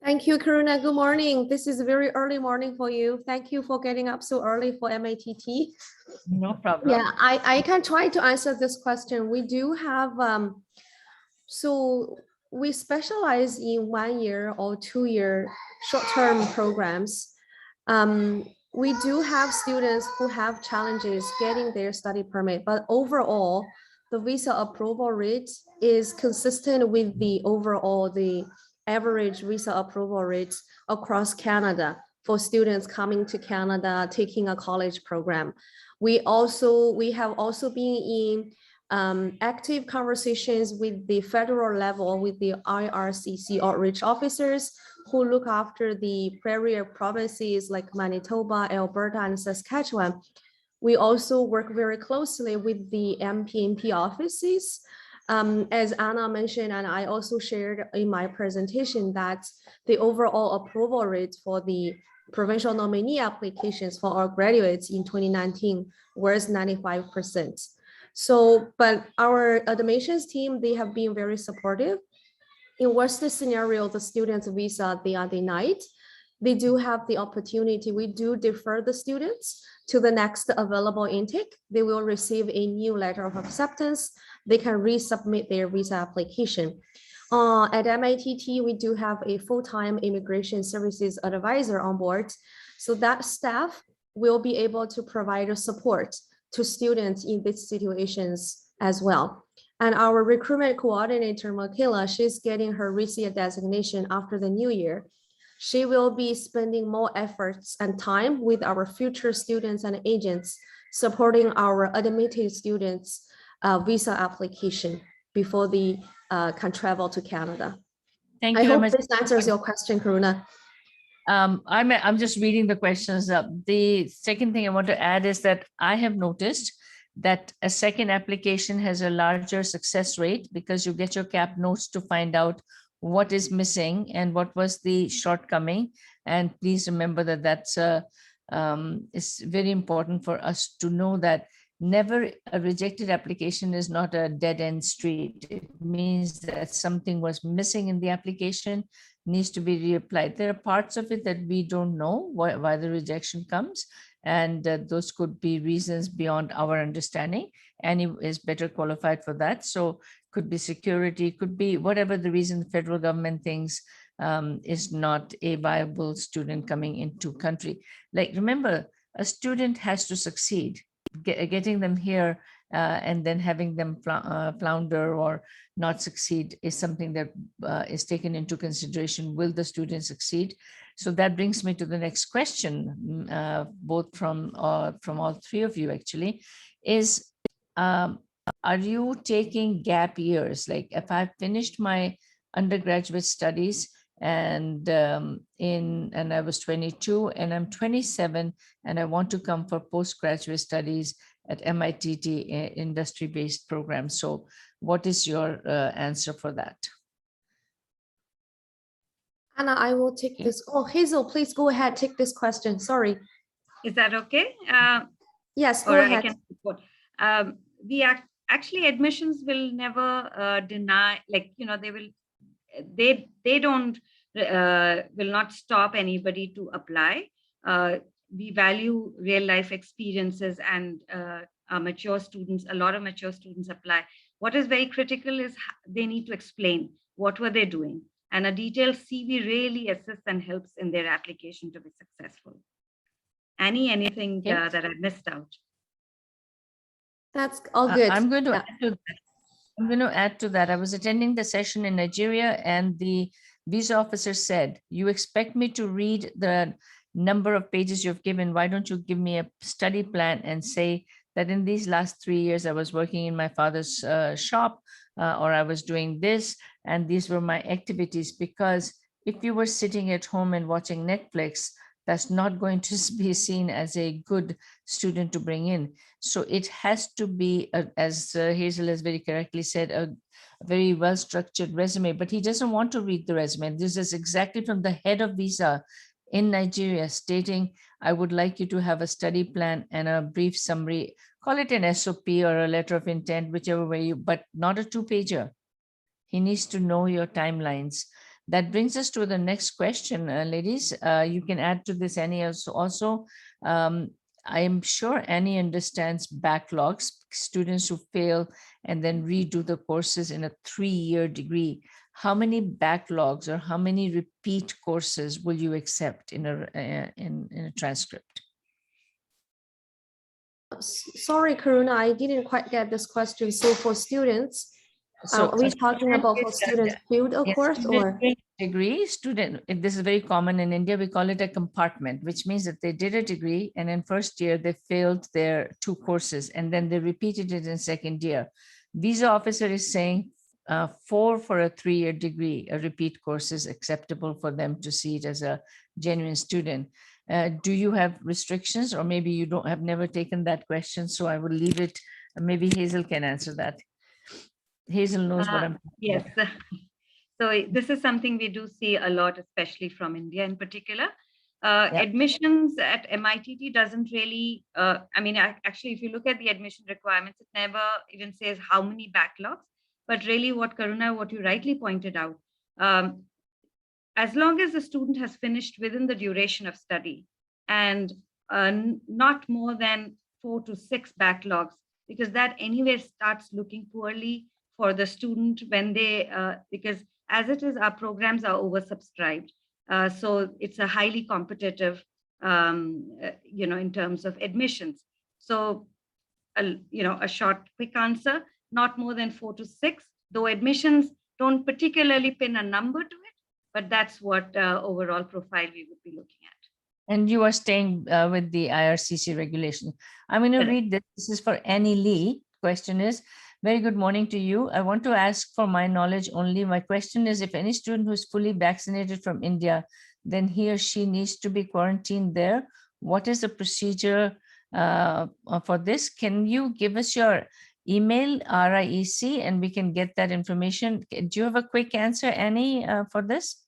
Thank you, Karuna. Good morning. This is a very early morning for you. Thank you for getting up so early for MITT. No problem. Yeah, I can try to answer this question. We do have, so we specialize in 1 year or 2 year short-term programs. We do have students who have challenges getting their study permit, but overall, the visa approval rate is consistent with the overall, the average visa approval rates across Canada for students coming to Canada, taking a college program. We have also been in active conversations with the federal level, with the IRCC outreach officers who look after the prairie provinces like Manitoba, Alberta, and Saskatchewan. We also work very closely with the Mpmp offices. As Anna mentioned, and I also shared in my presentation, that the overall approval rate for the provincial nominee applications for our graduates in 2019 was 95%. So, but our admissions team, they have been very supportive. In worst scenario, the student's visa, they are denied. they do have the opportunity. We do defer the students to the next available intake. They will receive a new letter of acceptance. They can resubmit their visa application. At MITT, we do have a full-time immigration services advisor on board. So that staff will be able to provide support to students in these situations as well. And our recruitment coordinator, Michaela, she's getting her RISIA designation after the new year. She will be spending more efforts and time with our future students and agents, supporting our admitted students' visa application before they can travel to Canada. Thank I you very hope much. this answers your question, Karuna. I'm just reading the questions. The second thing I want to add is that I have noticed that a second application has a larger success rate because you get your CAP notes to find out what is missing and what was the shortcoming. And please remember that that's it's very important for us to know that never a rejected application is not a dead end street. It means that something was missing in the application, needs to be reapplied. There are parts of it that we don't know why the rejection comes, and those could be reasons beyond our understanding. Annie is better qualified for that. So could be security, could be whatever the reason the federal government thinks is not a viable student coming into country. Like, remember, a student has to succeed. Getting them here and then having them flounder or not succeed is something that is taken into consideration. Will the student succeed? So that brings me to the next question, both from all three of you actually, is are you taking gap years? Like, if I've finished my undergraduate studies and I was 22 and I'm 27 and I want to come for postgraduate studies at MITT industry-based program. So what is your answer for that? Anna, I will take this. Oh, Hazel, please go ahead, take this question. Sorry. Is that okay? Yes, go ahead. I can support. Actually, admissions will never deny, like, you know, they don't will not stop anybody to apply. We value real life experiences, and our mature students, a lot of mature students apply. What is very critical is they need to explain what were they doing, and a detailed CV really assists and helps in their application to be successful. Anything that I missed out? That's all good. I'm going to add to that. I was attending the session in Nigeria, and the visa officer said, "You expect me to read the number of pages you've given. Why don't you give me a study plan and say that in these last 3 years, I was working in my father's shop, or I was doing this, and these were my activities." Because if you were sitting at home and watching Netflix, that's not going to be seen as a good student to bring in. So it has to be, as Hazel has very correctly said, a very well-structured resume, but he doesn't want to read the resume. This is exactly from the head of visa in Nigeria stating, "I would like you to have a study plan and a brief summary." Call it an SOP or a letter of intent, whichever way but not a 2-pager. He needs to know your timelines. That brings us to the next question, ladies. You can add to this, Annie, also. I am sure Annie understands backlogs, students who fail and then redo the courses in a 3-year degree. How many backlogs or how many repeat courses will you accept in a transcript? Sorry, Karuna, I didn't quite get this question. So for students, So are we talking about for students failed a course or? Degree student, this is very common in India, we call it a compartment, which means that they did a degree and in first year they failed their 2 courses and then they repeated it in second year. Visa officer is saying 4 for a 3-year degree, a repeat course is acceptable for them to see it as a genuine student. Do you have restrictions, or maybe you have never taken that question? So I will leave it. Maybe Hazel can answer that. Hazel knows what I'm talking yes. about. So this is something we do see a lot, especially from India in particular. Admissions at MITT doesn't really, I mean, actually, if you look at the admission requirements, it never even says how many backlogs, but really what Karuna, what you rightly pointed out, as long as the student has finished within the duration of study and not more than 4 to 6 backlogs, because that anyway starts looking poorly for the student when they, because as it is, our programs are oversubscribed. So it's a highly competitive, in terms of admissions. So, a short, quick answer, not more than 4 to 6, though admissions don't particularly pin a number to it, but that's what overall profile we would be looking at. And you are staying with the IRCC regulation. I'm going to read this. This is for Annie Lee. Question is, very good morning to you. I want to ask for my knowledge only. My question is, if any student who is fully vaccinated from India, then he or she needs to be quarantined there. What is the procedure for this? Can you give us your email, RIEC, and we can get that information? Do you have a quick answer, Annie, for this?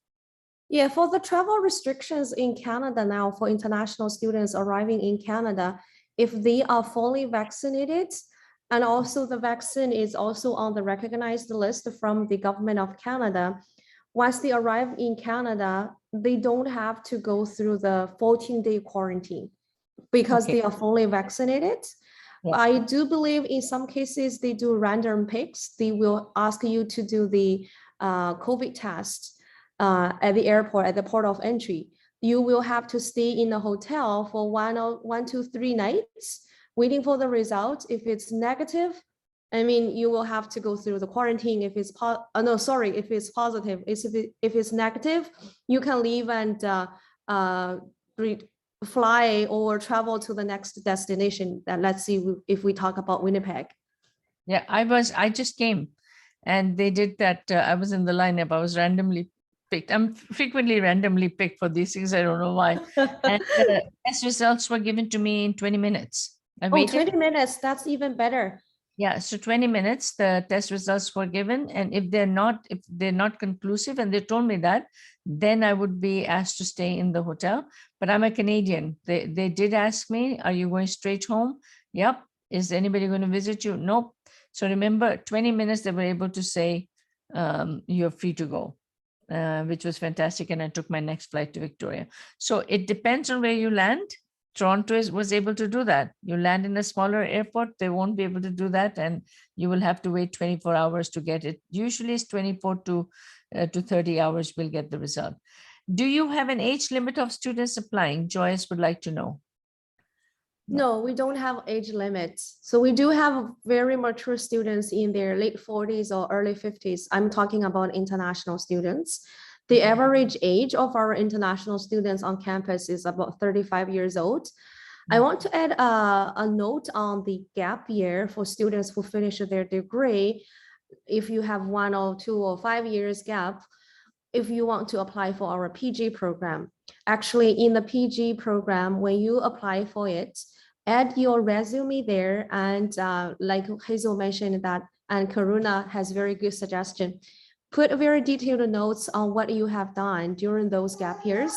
Yeah, for the travel restrictions in Canada now for international students arriving in Canada, if they are fully vaccinated, and also the vaccine is also on the recognized list from the government of Canada, once they arrive in Canada, they don't have to go through the 14-day quarantine because they are fully vaccinated. Yeah. I do believe in some cases they do random picks. They will ask you to do the COVID test at the airport, at the port of entry. You will have to stay in a hotel for 1 to 3 nights, waiting for the result. If it's negative, I mean, you will have to go through the quarantine. If it's if it's positive, if it's negative, you can leave and fly or travel to the next destination. Let's see if we talk about Winnipeg. Yeah, I just came and they did that. I was in the lineup. I was randomly picked. I'm frequently randomly picked for these things. I don't know why. And the test results were given to me in 20 minutes. I waited. 20 minutes, that's even better. Yeah, so 20 minutes, the test results were given. And if they're not conclusive, and they told me that, then I would be asked to stay in the hotel. But I'm a Canadian. They did ask me, are you going straight home? Yep. Is anybody going to visit you? Nope. So remember, 20 minutes, they were able to say, you're free to go. Which was fantastic. And I took my next flight to Victoria. So it depends on where you land. Toronto was able to do that. You land in a smaller airport, they won't be able to do that. And you will have to wait 24 hours to get it. Usually it's 24 to 30 hours will get the result. Do you have an age limit of students applying? Joyce would like to know. No, we don't have age limits. So we do have very mature students in their late 40s or early 50s. I'm talking about international students. The average age of our international students on campus is about 35 years old. I want to add a note on the gap year for students who finish their degree. If you have 1 or 2 or 5 years gap, if you want to apply for our PG program. Actually, in the PG program, when you apply for it, add your resume there. And like Hazel mentioned that, and Karuna has very good suggestion. Put very detailed notes on what you have done during those gap years.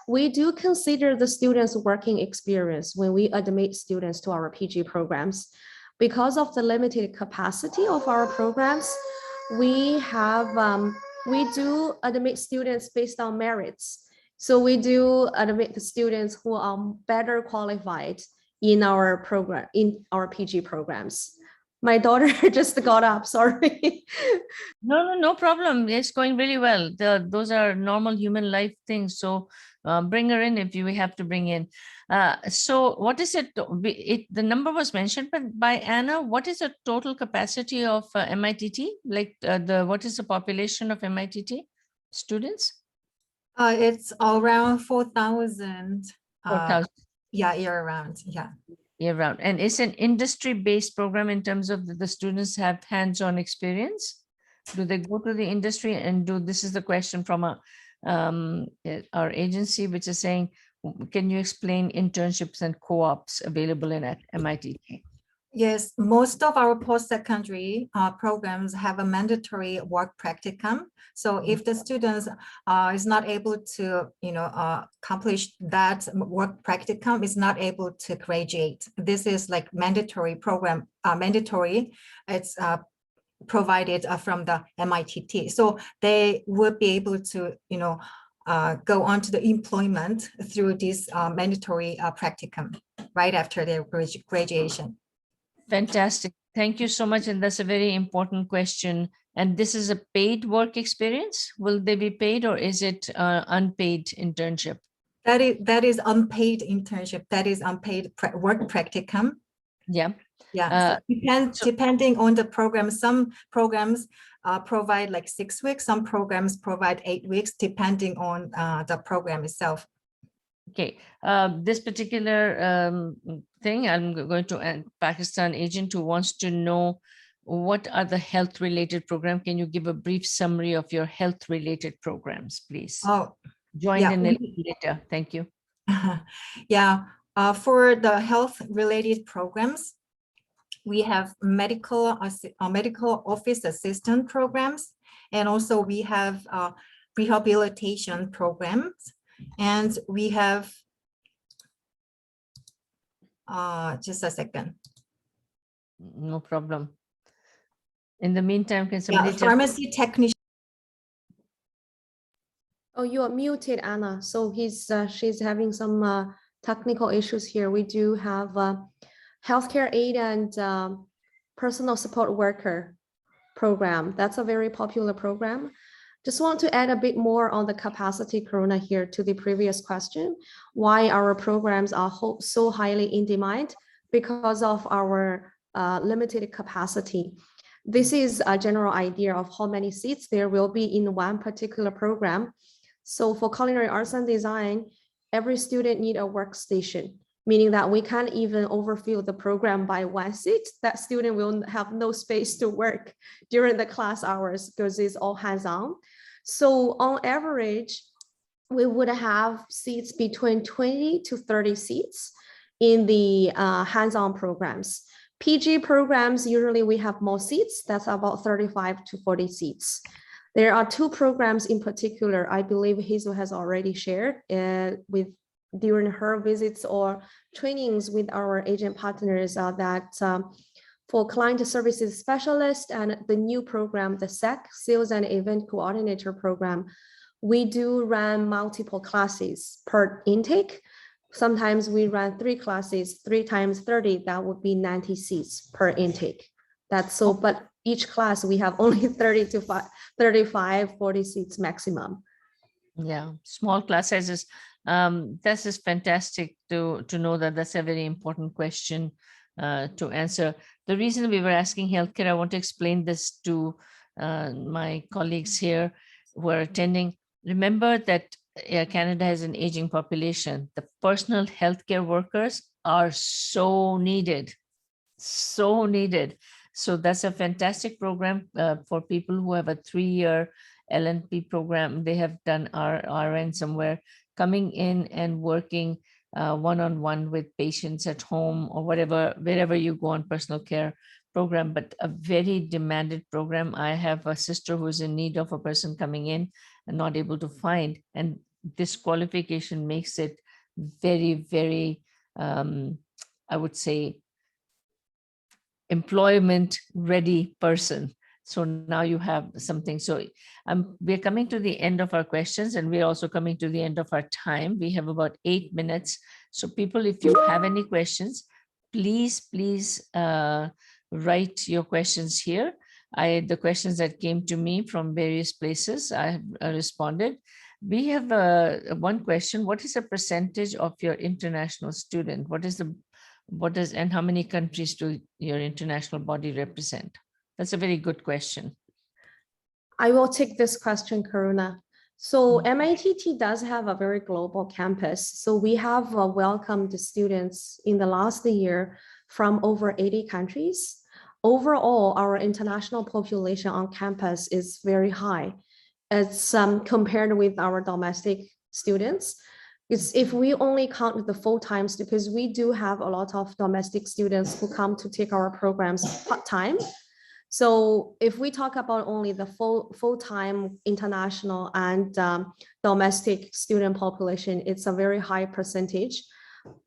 We do consider the students' working experience when we admit students to our PG programs. Because of the limited capacity of our programs, we do admit students based on merits. So we do admit the students who are better qualified in our program, in our PG programs. My daughter just got up, sorry. No problem. It's going really well. Those are normal human life things. So bring her in if you have to bring in. So what is it? The number was mentioned by Anna. What is the total capacity of MITT? Like what is the population of MITT students? It's around 4,000. 4,000. Yeah, year round. Yeah. Year round. And it's an industry-based program in terms of the students have hands-on experience. Do they go to the industry and this is the question from our agency, which is saying, can you explain internships and co-ops available at MIT? Yes, most of our post-secondary programs have a mandatory work practicum. So if the students is not able to, accomplish that work practicum, is not able to graduate. This is like mandatory program, mandatory. It's provided from the MITT. So they would be able to, go on to the employment through this mandatory practicum right after their graduation. Fantastic. Thank you so much. And that's a very important question. And this is a paid work experience. Will they be paid, or is it unpaid internship? That is unpaid internship. That is unpaid work practicum. Yeah. Yeah. So depending on the program, some programs provide like 6 weeks. Some programs provide 8 weeks, depending on the program itself. Okay, this particular thing, I'm going to a Pakistan agent who wants to know what are the health related programs. Can you give a brief summary of your health related programs, please? Oh, join yeah. in later. Thank you. Yeah, for the health related programs, we have medical office assistant programs, and also we have rehabilitation programs, and we have just a second. No problem. In the meantime, can somebody tell pharmacy technician? Oh, you are muted, Anna. So she's having some technical issues here. We do have healthcare aid and personal support worker program. That's a very popular program. Just want to add a bit more on the capacity, Karuna, here to the previous question. Why our programs are so highly in demand? Because of our limited capacity. This is a general idea of how many seats there will be in one particular program. So for culinary arts and design, every student need a workstation, meaning that we can't even overfill the program by 1 seat. That student will have no space to work during the class hours because it's all hands-on. So on average, we would have seats between 20 to 30 seats in the hands-on programs. PG programs, usually we have more seats. That's about 35 to 40 seats. There are 2 programs in particular, I believe Hazel has already shared during her visits or trainings with our agent partners, that for client services specialist and the new program, the SEC, Sales and Event Coordinator program, we do run multiple classes per intake. Sometimes we run 3 classes, 3 times 30, that would be 90 seats per intake. That's so, but each class we have only 30 to 35, 40 seats maximum. Yeah, small class sizes. This is fantastic to know that that's a very important question to answer. The reason we were asking healthcare, I want to explain this to my colleagues here who are attending. Remember that Canada has an aging population. The personal healthcare workers are so needed, so needed. So that's a fantastic program for people who have a 3-year LNP program. They have done RN somewhere, coming in and working one-on-one with patients at home or wherever you go on personal care program, but a very demanded program. I have a sister who's in need of a person coming in and not able to find, and this qualification makes it very, very, I would say, employment ready person. So now you have something. So we're coming to the end of our questions, and we're also coming to the end of our time. We have about 8 minutes. So people, if you have any questions, please write your questions here. The questions that came to me from various places, I have responded. We have one question. What is the percentage of your international student? And how many countries do your international body represent? That's a very good question. I will take this question, Karuna. So MITT does have a very global campus. So we have welcomed students in the last year from over 80 countries. Overall, our international population on campus is very high. It's compared with our domestic students. If we only count the full-time, because we do have a lot of domestic students who come to take our programs part-time. So if we talk about only the full-time international and domestic student population, it's a very high percentage,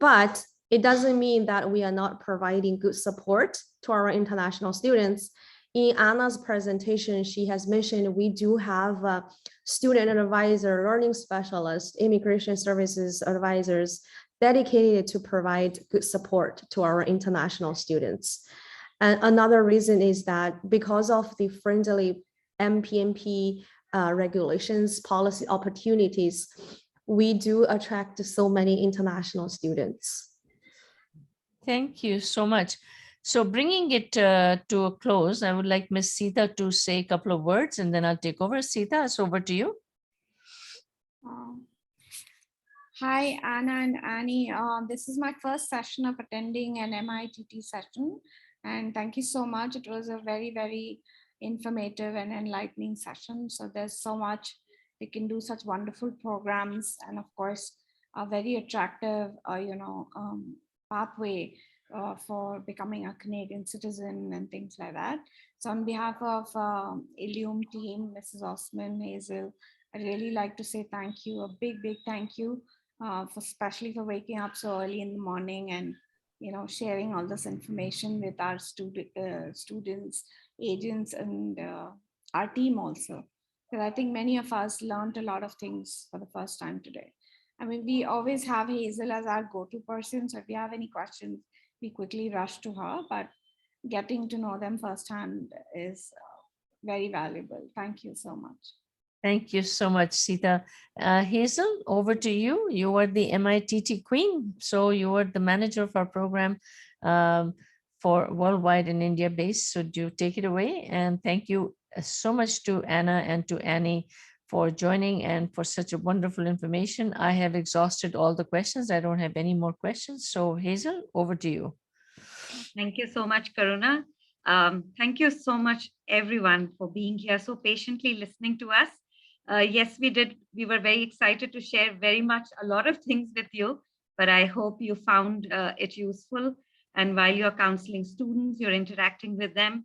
but it doesn't mean that we are not providing good support to our international students. In Anna's presentation, she has mentioned we do have a student advisor, learning specialist, immigration services advisors dedicated to provide good support to our international students. And another reason is that because of the friendly MPMP regulations, policy opportunities, we do attract so many international students. Thank you so much. So bringing it to a close, I would like Ms. Sita to say a couple of words and then I'll take over. Sita, it's over to you. Hi, Anna and Annie. This is my first session of attending an MITT session. And thank you so much. It was a very, very informative and enlightening session. So there's so much, we can do such wonderful programs. And of course, a very attractive, pathway for becoming a Canadian citizen and things like that. So on behalf of ILUM team, Mrs. Osman, Hazel, I'd really like to say thank you, a big, big thank you, especially for waking up so early in the morning and sharing all this information with our students, agents, and our team also. Because I think many of us learned a lot of things for the first time today. I mean, we always have Hazel as our go-to person. So if you have any questions, we quickly rush to her, but getting to know them firsthand is very valuable. Thank you so much. Thank you so much, Sita. Hazel, over to you. You are the MITT queen. So you are the manager of our program for worldwide and India based. So do take it away. And thank you so much to Anna and to Annie for joining and for such a wonderful information. I have exhausted all the questions. I don't have any more questions. So Hazel, over to you. Thank you so much, Karuna. Thank you so much, everyone, for being here so patiently listening to us. Yes, we did. We were very excited to share a lot of things with you, but I hope you found it useful. And while you're counseling students, you're interacting with them.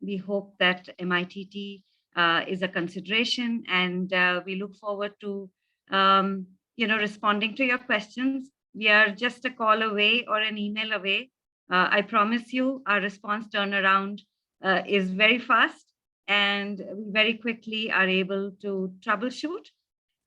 We hope that MITT is a consideration, and we look forward to responding to your questions. We are just a call away or an email away. I promise you our response turnaround is very fast, and we very quickly are able to troubleshoot.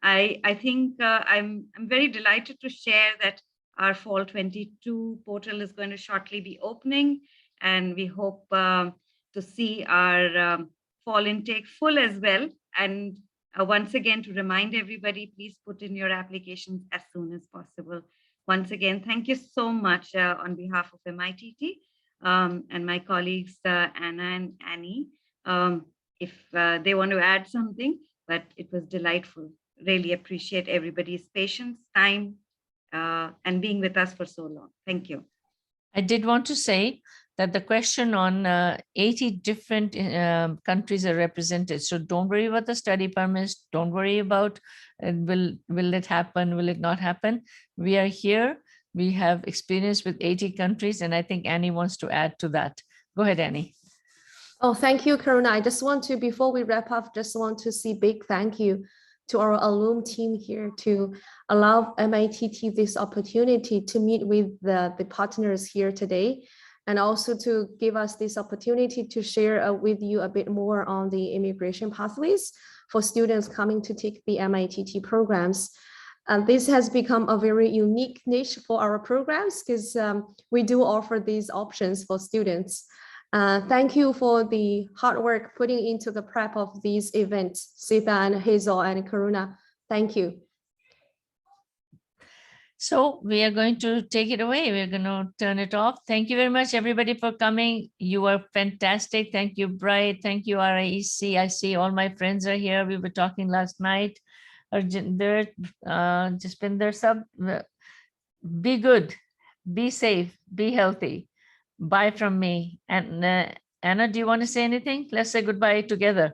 I think I'm very delighted to share that our Fall 22 portal is going to shortly be opening, and we hope to see our fall intake full as well. And once again, to remind everybody, please put in your applications as soon as possible. Once again, thank you so much on behalf of MITT and my colleagues, Anna and Annie, if they want to add something, but it was delightful. Really appreciate everybody's patience, time, and being with us for so long. Thank you. I did want to say that the question on 80 different countries are represented. So don't worry about the study permits. Don't worry about will it happen? Will it not happen? We are here. We have experience with 80 countries. And I think Annie wants to add to that. Go ahead, Annie. Oh, thank you, Karuna. I just want to, before we wrap up, just want to say big thank you to our alum team here to allow MITT this opportunity to meet with the partners here today, and also to give us this opportunity to share with you a bit more on the immigration pathways for students coming to take the MITT programs. And this has become a very unique niche for our programs because we do offer these options for students. Thank you for the hard work putting into the prep of these events, Sita and Hazel and Karuna. Thank you. So we are going to take it away. We're going to turn it off. Thank you very much, everybody, for coming. You are fantastic. Thank you, Bright. Thank you, RIEC. I see all my friends are here. We were talking last night. Jaspinder Sab, be good, be safe, be healthy. Bye from me. And Anna, do you want to say anything? Let's say goodbye together.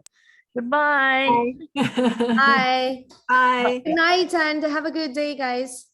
Goodbye. Bye. Bye. Good night and have a good day, guys.